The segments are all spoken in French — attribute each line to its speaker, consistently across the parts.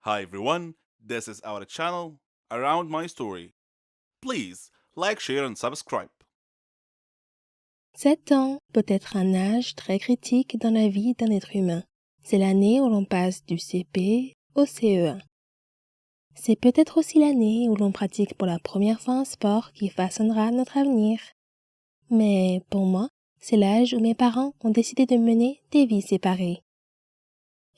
Speaker 1: Hi everyone, this is our channel Around My Story. Please like, share and subscribe.
Speaker 2: 7 ans peut être un âge très critique dans la vie d'un être humain. C'est l'année où l'on passe du CP au CE1. C'est peut-être aussi l'année où l'on pratique pour la première fois un sport qui façonnera notre avenir. Mais pour moi, c'est l'âge où mes parents ont décidé de mener des vies séparées.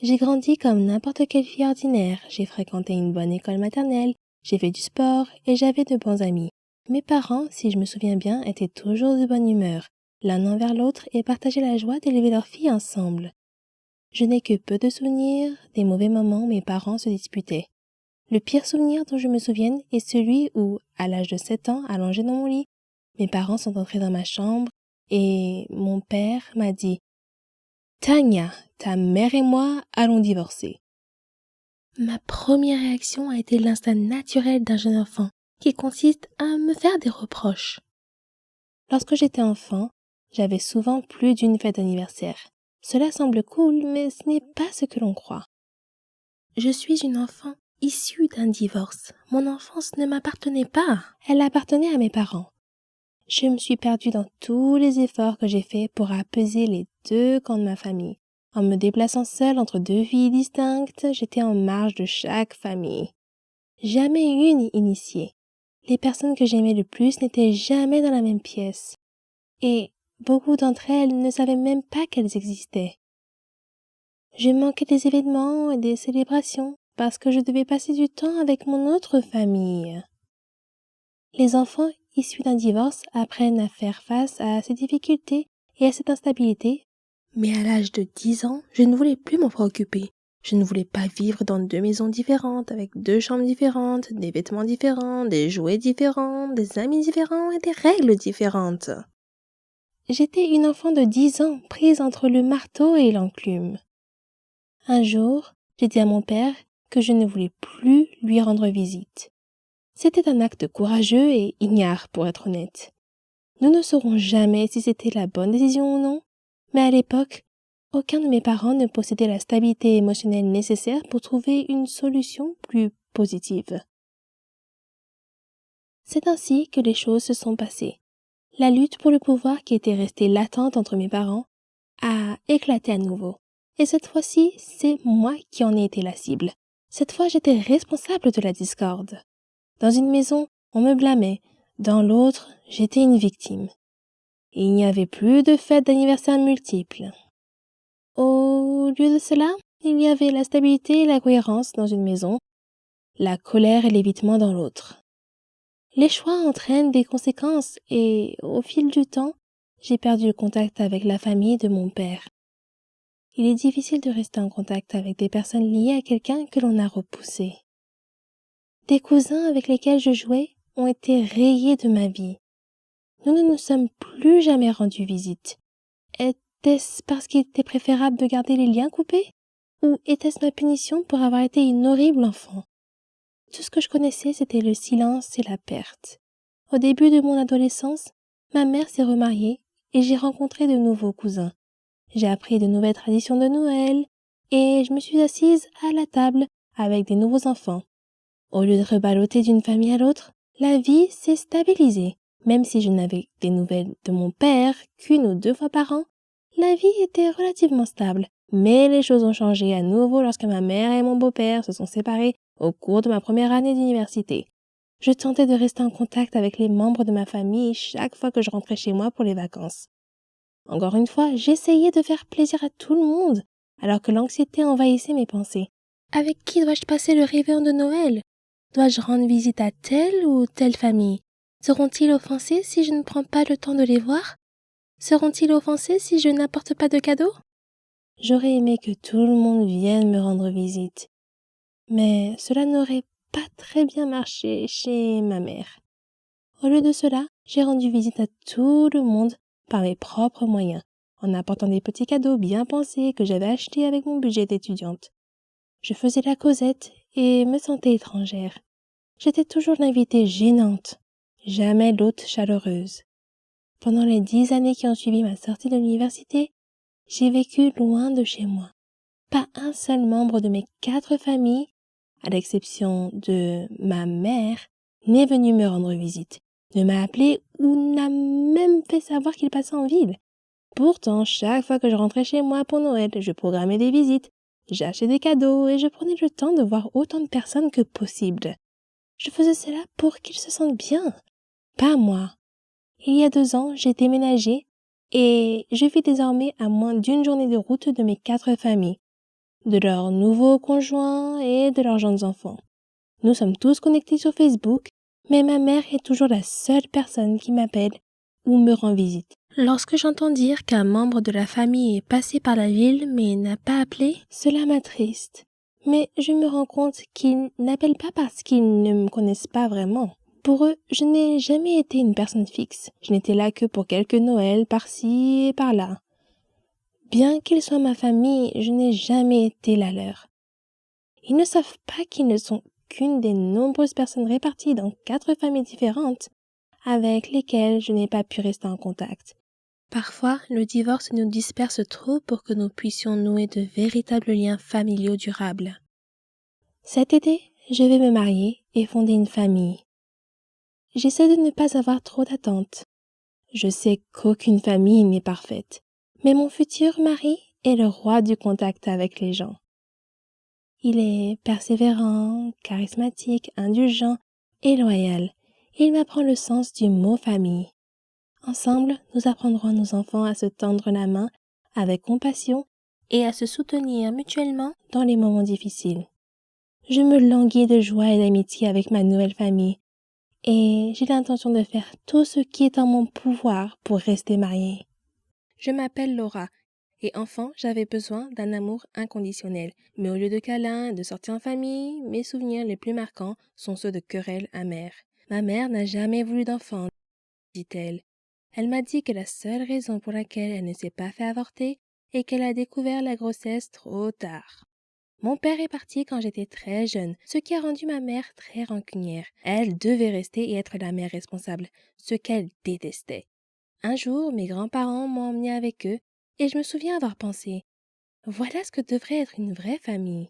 Speaker 2: J'ai grandi comme n'importe quelle fille ordinaire, j'ai fréquenté une bonne école maternelle, j'ai fait du sport et j'avais de bons amis. Mes parents, si je me souviens bien, étaient toujours de bonne humeur, l'un envers l'autre et partageaient la joie d'élever leur fille ensemble. Je n'ai que peu de souvenirs des mauvais moments où mes parents se disputaient. Le pire souvenir dont je me souvienne est celui où, à l'âge de 7 ans, allongé dans mon lit, mes parents sont entrés dans ma chambre et mon père m'a dit « Tania, ta mère et moi allons divorcer ». Ma première réaction a été l'instinct naturel d'un jeune enfant qui consiste à me faire des reproches. Lorsque j'étais enfant, j'avais souvent plus d'une fête d'anniversaire. Cela semble cool, mais ce n'est pas ce que l'on croit. Je suis une enfant issue d'un divorce. Mon enfance ne m'appartenait pas, elle appartenait à mes parents. Je me suis perdue dans tous les efforts que j'ai faits pour apaiser les deux camps de ma famille. En me déplaçant seule entre deux vies distinctes, j'étais en marge de chaque famille. Jamais une initiée. Les personnes que j'aimais le plus n'étaient jamais dans la même pièce. Et beaucoup d'entre elles ne savaient même pas qu'elles existaient. Je manquais des événements et des célébrations parce que je devais passer du temps avec mon autre famille. Les enfants issus d'un divorce apprennent à faire face à ces difficultés et à cette instabilité, mais à l'âge de 10 ans, je ne voulais plus m'en préoccuper. Je ne voulais pas vivre dans deux maisons différentes, avec deux chambres différentes, des vêtements différents, des jouets différents, des amis différents et des règles différentes. J'étais une enfant de 10 ans, prise entre le marteau et l'enclume. Un jour, j'ai dit à mon père que je ne voulais plus lui rendre visite. C'était un acte courageux et ignare, pour être honnête. Nous ne saurons jamais si c'était la bonne décision ou non, mais à l'époque, aucun de mes parents ne possédait la stabilité émotionnelle nécessaire pour trouver une solution plus positive. C'est ainsi que les choses se sont passées. La lutte pour le pouvoir qui était restée latente entre mes parents a éclaté à nouveau. Et cette fois-ci, c'est moi qui en ai été la cible. Cette fois, j'étais responsable de la discorde. Dans une maison, on me blâmait. Dans l'autre, j'étais une victime. Et il n'y avait plus de fêtes d'anniversaire multiples. Au lieu de cela, il y avait la stabilité et la cohérence dans une maison, la colère et l'évitement dans l'autre. Les choix entraînent des conséquences et, au fil du temps, j'ai perdu le contact avec la famille de mon père. Il est difficile de rester en contact avec des personnes liées à quelqu'un que l'on a repoussé. Des cousins avec lesquels je jouais ont été rayés de ma vie. Nous ne nous sommes plus jamais rendus visite. Était-ce parce qu'il était préférable de garder les liens coupés? Ou était-ce ma punition pour avoir été une horrible enfant? Tout ce que je connaissais, c'était le silence et la perte. Au début de mon adolescence, ma mère s'est remariée et j'ai rencontré de nouveaux cousins. J'ai appris de nouvelles traditions de Noël et je me suis assise à la table avec des nouveaux enfants. Au lieu de reballoter d'une famille à l'autre, la vie s'est stabilisée. Même si je n'avais des nouvelles de mon père qu'une ou deux fois par an, la vie était relativement stable. Mais les choses ont changé à nouveau lorsque ma mère et mon beau-père se sont séparés au cours de ma première année d'université. Je tentais de rester en contact avec les membres de ma famille chaque fois que je rentrais chez moi pour les vacances. Encore une fois, j'essayais de faire plaisir à tout le monde, alors que l'anxiété envahissait mes pensées. Avec qui dois-je passer le réveillon de Noël? Dois-je rendre visite à telle ou telle famille? Seront-ils offensés si je ne prends pas le temps de les voir? Seront-ils offensés si je n'apporte pas de cadeaux? J'aurais aimé que tout le monde vienne me rendre visite. Mais cela n'aurait pas très bien marché chez ma mère. Au lieu de cela, j'ai rendu visite à tout le monde par mes propres moyens, en apportant des petits cadeaux bien pensés que j'avais achetés avec mon budget d'étudiante. Je faisais la causette et me sentais étrangère. J'étais toujours l'invitée gênante, jamais l'hôte chaleureuse. Pendant les 10 années qui ont suivi ma sortie de l'université, j'ai vécu loin de chez moi. Pas un seul membre de mes 4 familles à l'exception de ma mère, n'est venu me rendre visite, ne m'a appelé ou n'a même fait savoir qu'il passait en ville. Pourtant, chaque fois que je rentrais chez moi pour Noël, je programmais des visites, j'achetais des cadeaux et je prenais le temps de voir autant de personnes que possible. Je faisais cela pour qu'ils se sentent bien, pas moi. Il y a 2 ans, j'ai déménagé et je vis désormais à moins d'1 journée de route de mes 4 familles, de leurs nouveaux conjoints et de leurs jeunes enfants. Nous sommes tous connectés sur Facebook, mais ma mère est toujours la seule personne qui m'appelle ou me rend visite. Lorsque j'entends dire qu'un membre de la famille est passé par la ville mais n'a pas appelé, cela m'attriste. Mais je me rends compte qu'ils n'appellent pas parce qu'ils ne me connaissent pas vraiment. Pour eux, je n'ai jamais été une personne fixe. Je n'étais là que pour quelques Noëls par-ci et par-là. Bien qu'ils soient ma famille, je n'ai jamais été la leur. Ils ne savent pas qu'ils ne sont qu'une des nombreuses personnes réparties dans 4 familles différentes avec lesquelles je n'ai pas pu rester en contact. Parfois, le divorce nous disperse trop pour que nous puissions nouer de véritables liens familiaux durables. Cet été, je vais me marier et fonder une famille. J'essaie de ne pas avoir trop d'attentes. Je sais qu'aucune famille n'est parfaite, mais mon futur mari est le roi du contact avec les gens. Il est persévérant, charismatique, indulgent et loyal. Il m'apprend le sens du mot famille. Ensemble, nous apprendrons à nos enfants à se tendre la main avec compassion et à se soutenir mutuellement dans les moments difficiles. Je me languis de joie et d'amitié avec ma nouvelle famille et j'ai l'intention de faire tout ce qui est en mon pouvoir pour rester mariée. Je m'appelle Laura et enfant, j'avais besoin d'un amour inconditionnel. Mais au lieu de câlins et de sorties en famille, mes souvenirs les plus marquants sont ceux de querelles amères. Ma mère n'a jamais voulu d'enfant, dit-elle. Elle m'a dit que la seule raison pour laquelle elle ne s'est pas fait avorter est qu'elle a découvert la grossesse trop tard. Mon père est parti quand j'étais très jeune, ce qui a rendu ma mère très rancunière. Elle devait rester et être la mère responsable, ce qu'elle détestait. Un jour, mes grands-parents m'ont emmenée avec eux et je me souviens avoir pensé « Voilà ce que devrait être une vraie famille ».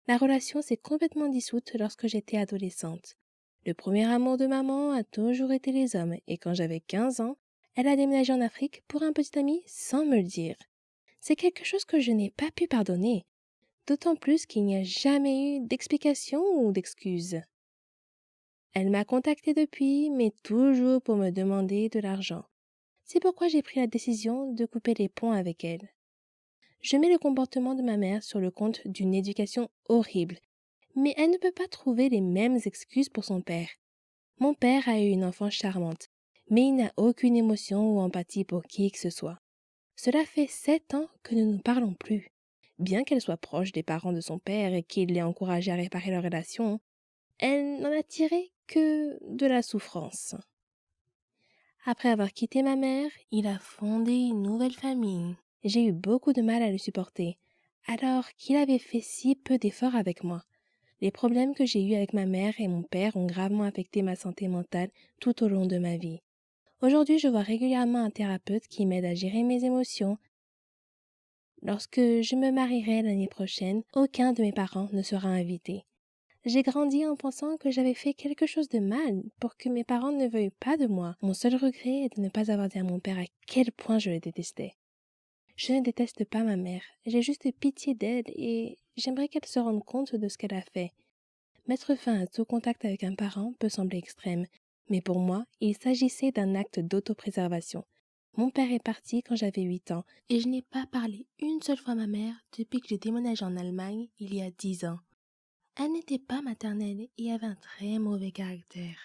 Speaker 2: La relation s'est complètement dissoute lorsque j'étais adolescente. Le premier amour de maman a toujours été les hommes et quand j'avais 15 ans, elle a déménagé en Afrique pour un petit ami sans me le dire. C'est quelque chose que je n'ai pas pu pardonner, d'autant plus qu'il n'y a jamais eu d'explication ou d'excuse. Elle m'a contactée depuis, mais toujours pour me demander de l'argent. C'est pourquoi j'ai pris la décision de couper les ponts avec elle. Je mets le comportement de ma mère sur le compte d'une éducation horrible, mais elle ne peut pas trouver les mêmes excuses pour son père. Mon père a eu une enfance charmante, mais il n'a aucune émotion ou empathie pour qui que ce soit. Cela fait 7 ans que nous ne nous parlons plus. Bien qu'elle soit proche des parents de son père et qu'il l'ait encouragée à réparer leur relation, elle n'en a tiré que de la souffrance. Après avoir quitté ma mère, il a fondé une nouvelle famille. J'ai eu beaucoup de mal à le supporter, alors qu'il avait fait si peu d'efforts avec moi. Les problèmes que j'ai eus avec ma mère et mon père ont gravement affecté ma santé mentale tout au long de ma vie. Aujourd'hui, je vois régulièrement un thérapeute qui m'aide à gérer mes émotions. Lorsque je me marierai l'année prochaine, aucun de mes parents ne sera invité. J'ai grandi en pensant que j'avais fait quelque chose de mal pour que mes parents ne veuillent pas de moi. Mon seul regret est de ne pas avoir dit à mon père à quel point je le détestais. Je ne déteste pas ma mère, j'ai juste pitié d'elle et j'aimerais qu'elle se rende compte de ce qu'elle a fait. Mettre fin à tout contact avec un parent peut sembler extrême, mais pour moi, il s'agissait d'un acte d'autopréservation. Mon père est parti quand j'avais 8 ans et je n'ai pas parlé une seule fois à ma mère depuis que j'ai déménagé en Allemagne il y a 10 ans. Elle n'était pas maternelle et avait un très mauvais caractère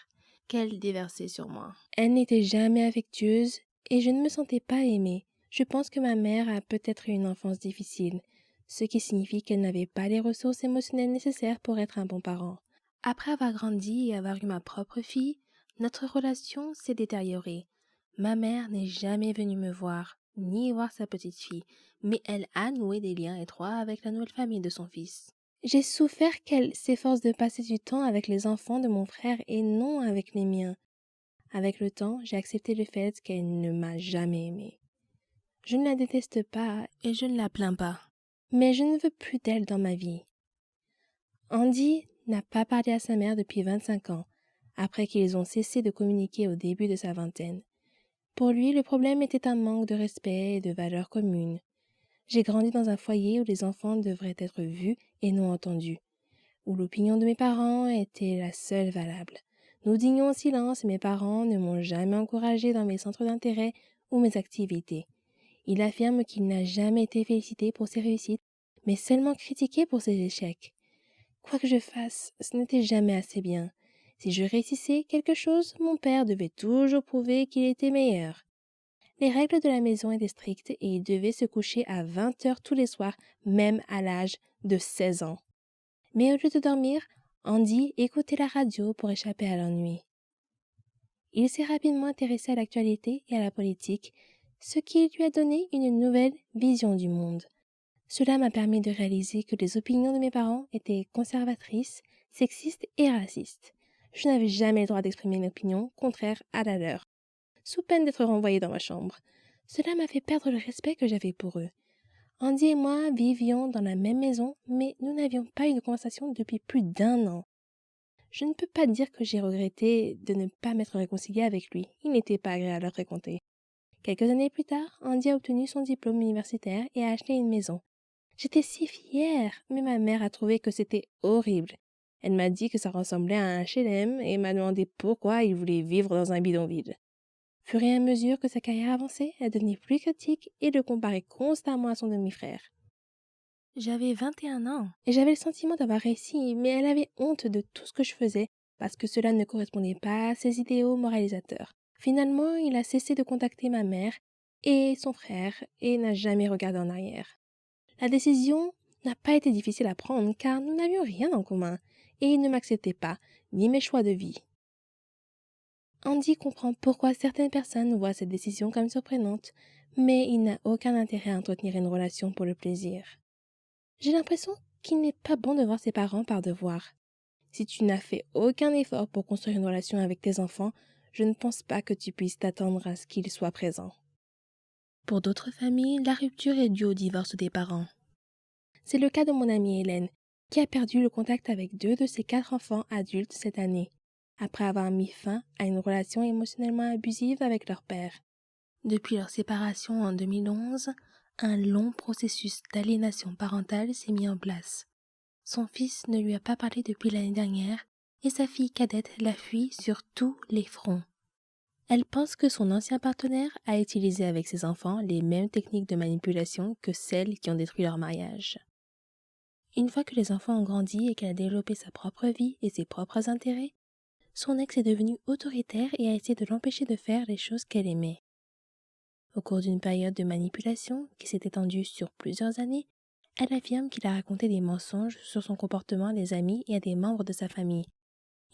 Speaker 2: qu'elle déversait sur moi. Elle n'était jamais affectueuse et je ne me sentais pas aimée. Je pense que ma mère a peut-être eu une enfance difficile, ce qui signifie qu'elle n'avait pas les ressources émotionnelles nécessaires pour être un bon parent. Après avoir grandi et avoir eu ma propre fille, notre relation s'est détériorée. Ma mère n'est jamais venue me voir, ni voir sa petite fille, mais elle a noué des liens étroits avec la nouvelle famille de son fils. J'ai souffert qu'elle s'efforce de passer du temps avec les enfants de mon frère et non avec les miens. Avec le temps, j'ai accepté le fait qu'elle ne m'a jamais aimée. Je ne la déteste pas et je ne la plains pas, mais je ne veux plus d'elle dans ma vie. Andy n'a pas parlé à sa mère depuis 25 ans, après qu'ils ont cessé de communiquer au début de sa vingtaine. Pour lui, le problème était un manque de respect et de valeurs communes. J'ai grandi dans un foyer où les enfants devraient être vus et non entendus, où l'opinion de mes parents était la seule valable. Nous dînions en silence et mes parents ne m'ont jamais encouragé dans mes centres d'intérêt ou mes activités. Il affirme qu'il n'a jamais été félicité pour ses réussites, mais seulement critiqué pour ses échecs. Quoi que je fasse, ce n'était jamais assez bien. Si je réussissais quelque chose, mon père devait toujours prouver qu'il était meilleur. Les règles de la maison étaient strictes et il devait se coucher à 20 heures tous les soirs, même à l'âge de 16 ans. Mais au lieu de dormir, Andy écoutait la radio pour échapper à l'ennui. Il s'est rapidement intéressé à l'actualité et à la politique, ce qui lui a donné une nouvelle vision du monde. Cela m'a permis de réaliser que les opinions de mes parents étaient conservatrices, sexistes et racistes. Je n'avais jamais le droit d'exprimer une opinion contraire à la leur, sous peine d'être renvoyée dans ma chambre. Cela m'a fait perdre le respect que j'avais pour eux. Andy et moi vivions dans la même maison, mais nous n'avions pas eu de conversation depuis plus d'1 an. Je ne peux pas dire que j'ai regretté de ne pas m'être réconciliée avec lui. Il n'était pas agréable à fréquenter. Quelques années plus tard, Andy a obtenu son diplôme universitaire et a acheté une maison. J'étais si fière, mais ma mère a trouvé que c'était horrible. Elle m'a dit que ça ressemblait à un HLM et m'a demandé pourquoi il voulait vivre dans un bidonville. Fur et à mesure que sa carrière avançait, elle devenait plus critique et le comparait constamment à son demi-frère. J'avais 21 ans et j'avais le sentiment d'avoir réussi, mais elle avait honte de tout ce que je faisais parce que cela ne correspondait pas à ses idéaux moralisateurs. Finalement, il a cessé de contacter ma mère et son frère et n'a jamais regardé en arrière. La décision n'a pas été difficile à prendre car nous n'avions rien en commun et il ne m'acceptait pas, ni mes choix de vie. Andy comprend pourquoi certaines personnes voient cette décision comme surprenante, mais il n'a aucun intérêt à entretenir une relation pour le plaisir. J'ai l'impression qu'il n'est pas bon de voir ses parents par devoir. Si tu n'as fait aucun effort pour construire une relation avec tes enfants, je ne pense pas que tu puisses t'attendre à ce qu'ils soient présents. Pour d'autres familles, la rupture est due au divorce des parents. C'est le cas de mon amie Hélène, qui a perdu le contact avec 2 de ses 4 enfants adultes cette année, après avoir mis fin à une relation émotionnellement abusive avec leur père. Depuis leur séparation en 2011, un long processus d'aliénation parentale s'est mis en place. Son fils ne lui a pas parlé depuis l'année dernière et sa fille cadette la fuit sur tous les fronts. Elle pense que son ancien partenaire a utilisé avec ses enfants les mêmes techniques de manipulation que celles qui ont détruit leur mariage. Une fois que les enfants ont grandi et qu'elle a développé sa propre vie et ses propres intérêts, son ex est devenu autoritaire et a essayé de l'empêcher de faire les choses qu'elle aimait. Au cours d'une période de manipulation qui s'est étendue sur plusieurs années, elle affirme qu'il a raconté des mensonges sur son comportement à des amis et à des membres de sa famille.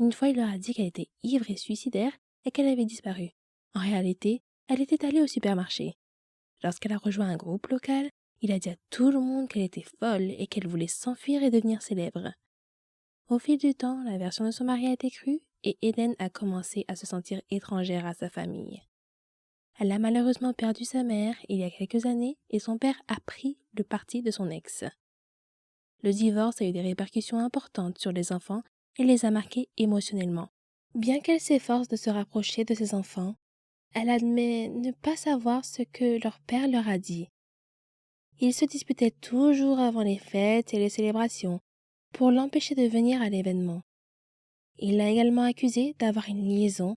Speaker 2: Une fois, il leur a dit qu'elle était ivre et suicidaire et qu'elle avait disparu. En réalité, elle était allée au supermarché. Lorsqu'elle a rejoint un groupe local, il a dit à tout le monde qu'elle était folle et qu'elle voulait s'enfuir et devenir célèbre. Au fil du temps, la version de son mari a été crue et Hélène a commencé à se sentir étrangère à sa famille. Elle a malheureusement perdu sa mère il y a quelques années et son père a pris le parti de son ex. Le divorce a eu des répercussions importantes sur les enfants et les a marqués émotionnellement. Bien qu'elle s'efforce de se rapprocher de ses enfants, elle admet ne pas savoir ce que leur père leur a dit. Ils se disputaient toujours avant les fêtes et les célébrations pour l'empêcher de venir à l'événement. Il l'a également accusée d'avoir une liaison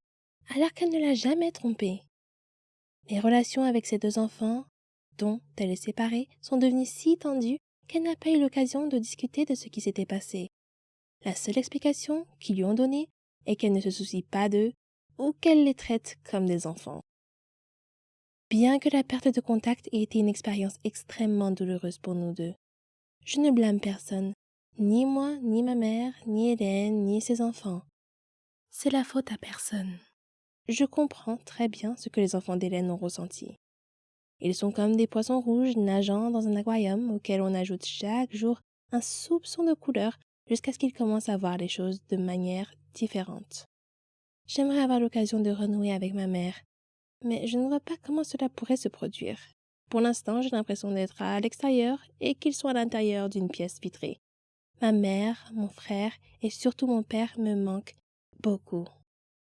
Speaker 2: alors qu'elle ne l'a jamais trompée. Les relations avec ses 2 enfants, dont elle est séparée, sont devenues si tendues qu'elle n'a pas eu l'occasion de discuter de ce qui s'était passé. La seule explication qu'ils lui ont donnée est qu'elle ne se soucie pas d'eux ou qu'elle les traite comme des enfants. Bien que la perte de contact ait été une expérience extrêmement douloureuse pour nous deux, je ne blâme personne, ni moi, ni ma mère, ni Hélène, ni ses enfants. C'est la faute à personne. Je comprends très bien ce que les enfants d'Hélène ont ressenti. Ils sont comme des poissons rouges nageant dans un aquarium auquel on ajoute chaque jour un soupçon de couleur jusqu'à ce qu'ils commencent à voir les choses de manière différente. J'aimerais avoir l'occasion de renouer avec ma mère, mais je ne vois pas comment cela pourrait se produire. Pour l'instant, j'ai l'impression d'être à l'extérieur et qu'ils sont à l'intérieur d'une pièce vitrée. Ma mère, mon frère et surtout mon père me manquent beaucoup.